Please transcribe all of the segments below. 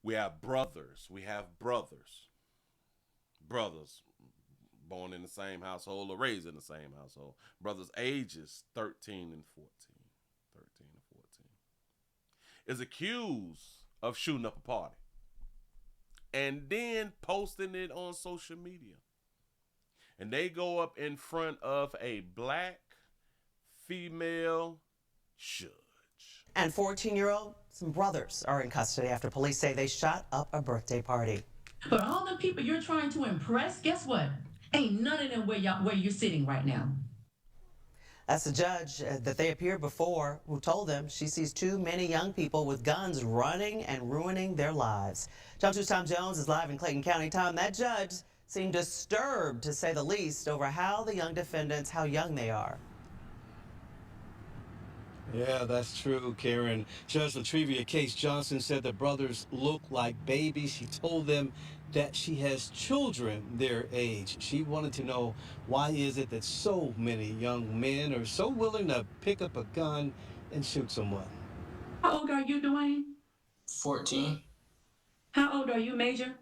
We have brothers. We have brothers. Brothers born in the same household or raised in the same household. Brothers ages 13 and 14. 13 and 14. Is accused of shooting up a party and then posting it on social media. And they go up in front of a black female judge. And 14-year-old, some brothers are in custody after police say they shot up a birthday party. But all the people you're trying to impress, guess what? Ain't none of them where you're sitting right now. That's the judge that they appeared before who told them she sees too many young people with guns running and ruining their lives. John 2's Tom Jones is live in Clayton County. Tom, that judge seemed disturbed, to say the least, over how the young defendants, how young they are. Yeah, that's true, Karen. Judge Latrivia Case Johnson said the brothers look like babies. She told them that she has children their age. She wanted to know, why is it that so many young men are so willing to pick up a gun and shoot someone? How old are you, Dwayne? 14, How old are you, Major?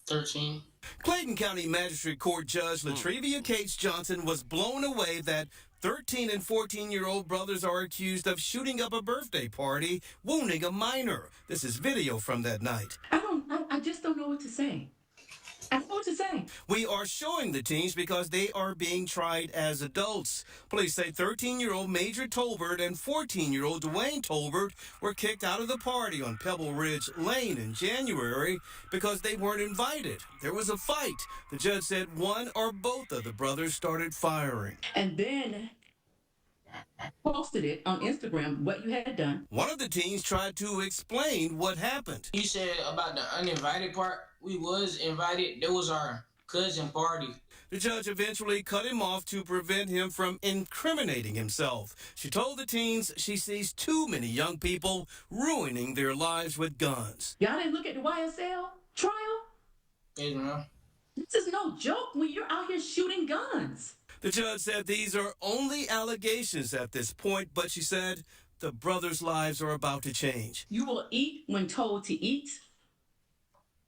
13. Clayton County Magistrate Court Judge Latrivia Case Johnson was blown away that 13 and 14-year-old brothers are accused of shooting up a birthday party, wounding a minor. This is video from that night. I just don't know what to say. I don't know what to say. We are showing the teens because they are being tried as adults. Police say 13-year-old Major Tolbert and 14-year-old Dwayne Tolbert were kicked out of the party on Pebble Ridge Lane in January because they weren't invited. There was a fight. The judge said one or both of the brothers started firing. And then posted it on Instagram what you had done. One of the teens tried to explain what happened. You said about the uninvited part. We was invited. That was our cousin party. The judge eventually cut him off to prevent him from incriminating himself. She told the teens she sees too many young people ruining their lives with guns. Y'all didn't look at the YSL trial? Yes, ma'am. This is no joke when you're out here shooting guns. The judge said these are only allegations at this point, but she said the brothers' lives are about to change. You will eat when told to eat.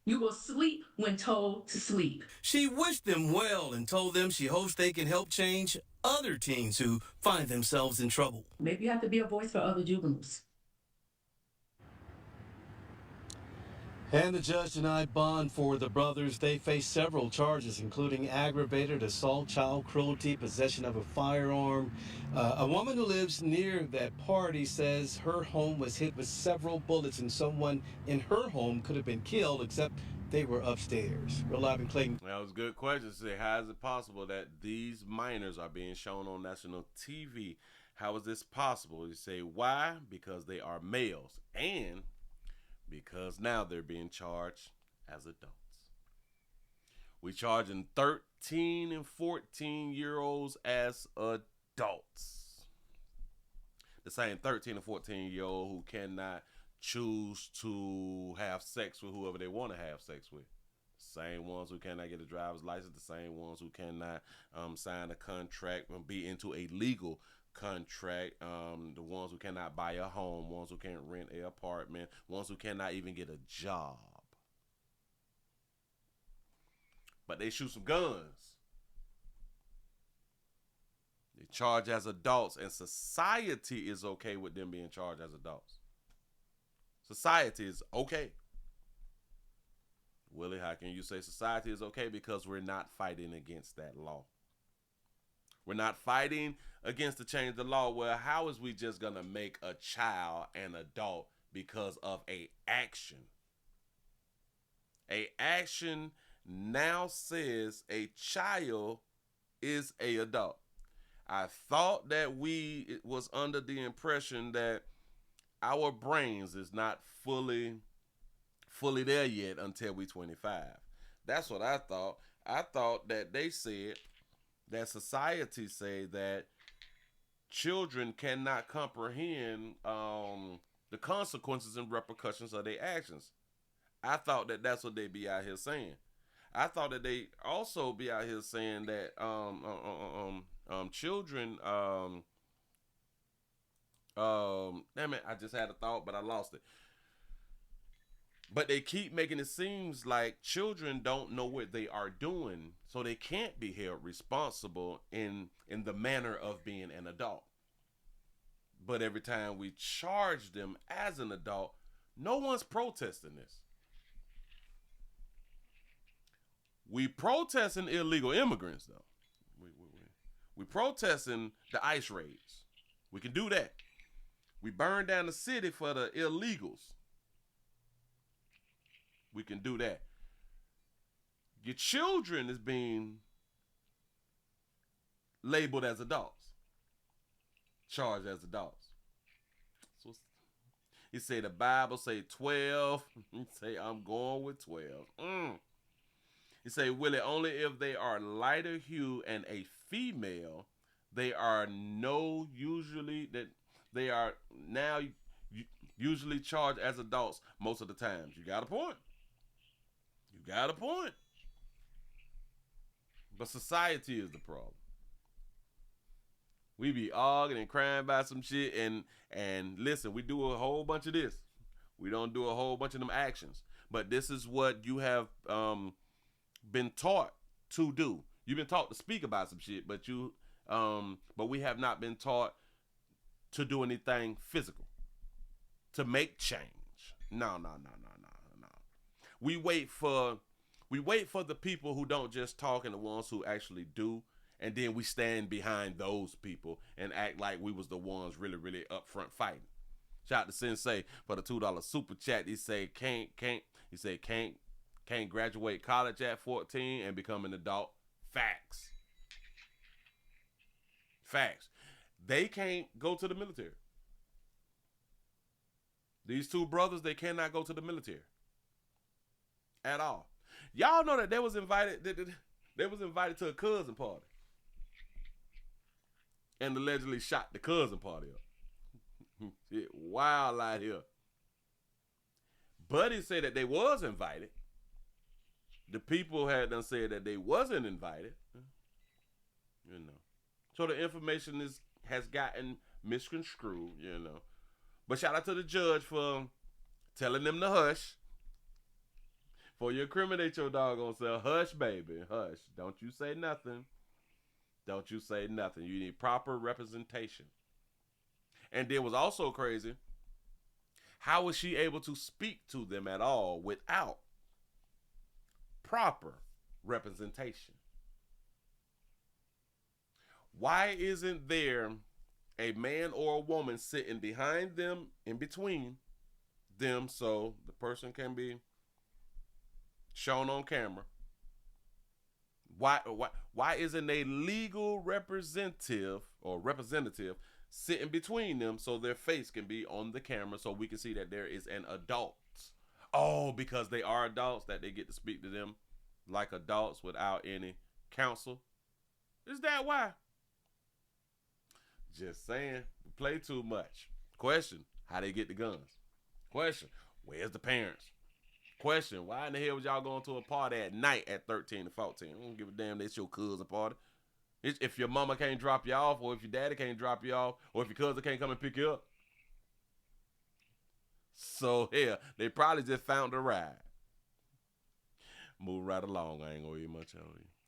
You will sleep when told to sleep. She wished them well and told them she hopes they can help change other teens who find themselves in trouble. Maybe you have to be a voice for other juveniles. And the judge denied bond for the brothers. They face several charges, including aggravated assault, child cruelty, possession of a firearm. A woman who lives near that party says her home was hit with several bullets and someone in her home could have been killed, except they were upstairs. We're live in Clayton. That was a good question. Say, how is it possible that these minors are being shown on national TV? How is this possible? You say, why? Because they are males, and because now they're being charged as adults. We charging 13 and 14-year-olds as adults. The same 13 and 14-year-old who cannot choose to have sex with whoever they want to have sex with. Same ones who cannot get a driver's license, the same ones who cannot sign a contract and be into a legal contract, the ones who cannot buy a home, ones who can't rent an apartment, ones who cannot even get a job. But they shoot some guns. They charge as adults, and society is okay with them being charged as adults. Society is okay. Willie, how can you say society is okay? Because we're not fighting against that law. We're not fighting against the change of the law. Well, how is we just going to make a child an adult because of a action? A action now says a child is a adult. I thought that it was under the impression that our brains is not fully there yet until we 25. That's what I thought. I thought that they said that society say that children cannot comprehend the consequences and repercussions of their actions. I thought that that's what they be out here saying. I thought that they also be out here saying that children damn it, I just had a thought but I lost it. But they keep making it seem like children don't know what they are doing, so they can't be held responsible in the manner of being an adult. But every time we charge them as an adult, no one's protesting this. We protesting illegal immigrants, though. We protesting the ICE raids. We can do that. We burn down the city for the illegals. We can do that. Your children is being labeled as adults, charged as adults. So he say the Bible say 12. He say I'm going with 12. He say, Willie, only if they are lighter hue and a female, they are now usually charged as adults most of the times. You got a point. You got a point. But society is the problem. We be arguing and crying about some shit, and listen, we do a whole bunch of this. We don't do a whole bunch of them actions. But this is what you have been taught to do. You've been taught to speak about some shit, but we have not been taught to do anything physical, to make change. No. We wait for the people who don't just talk and the ones who actually do, and then we stand behind those people and act like we was the ones really, really up front fighting. Shout out to Sensei for the $2 super chat. He say can't graduate college at 14 and become an adult. Facts. They can't go to the military. These two brothers, they cannot go to the military at all. Y'all know that they was invited to a cousin party and allegedly shot the cousin party up. Shit wild out here. Buddy said that they was invited. The people had done said that they wasn't invited. You know. So the information has gotten misconstrued, you know. But shout out to the judge for telling them to hush. For you incriminate your doggone self. Hush, baby. Hush. Don't you say nothing. Don't you say nothing. You need proper representation. And then was also crazy. How was she able to speak to them at all without proper representation? Why isn't there a man or a woman sitting behind them, in between them, so the person can be shown on camera? Why isn't a legal representative sitting between them so their face can be on the camera so we can see that there is an adult? Oh, because they are adults, that they get to speak to them like adults without any counsel? Is that why? Just saying. We play too much. Question, how they get the guns? Question, where's the parents? Question, why in the hell was y'all going to a party at night at 13 and 14? I don't give a damn, that's your cousin party. If your mama can't drop you off, or if your daddy can't drop you off, or if your cousin can't come and pick you up. So, yeah, they probably just found a ride. Move right along. I ain't gonna eat much on you.